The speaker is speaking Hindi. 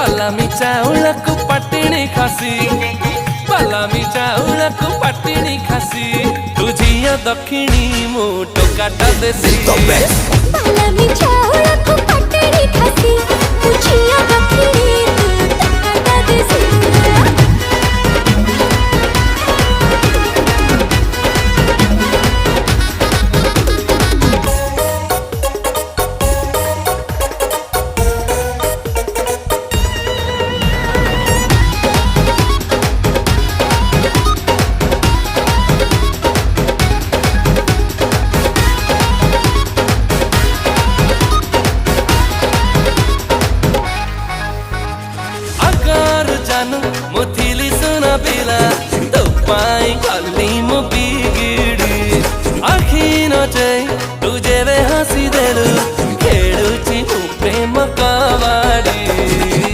बालामी चाउळकु पट्टिणी खासी बालामी चाउळकु पट्टिणी खासी तुझिया दक्षिणी मु टोकाटा देसी बालामी चाउळकु पट्टिणी खासी तुझिया दक्षिणी मु टोकाटा देसी मुथिली सुना पिला तो पाई गली मु बिगिड़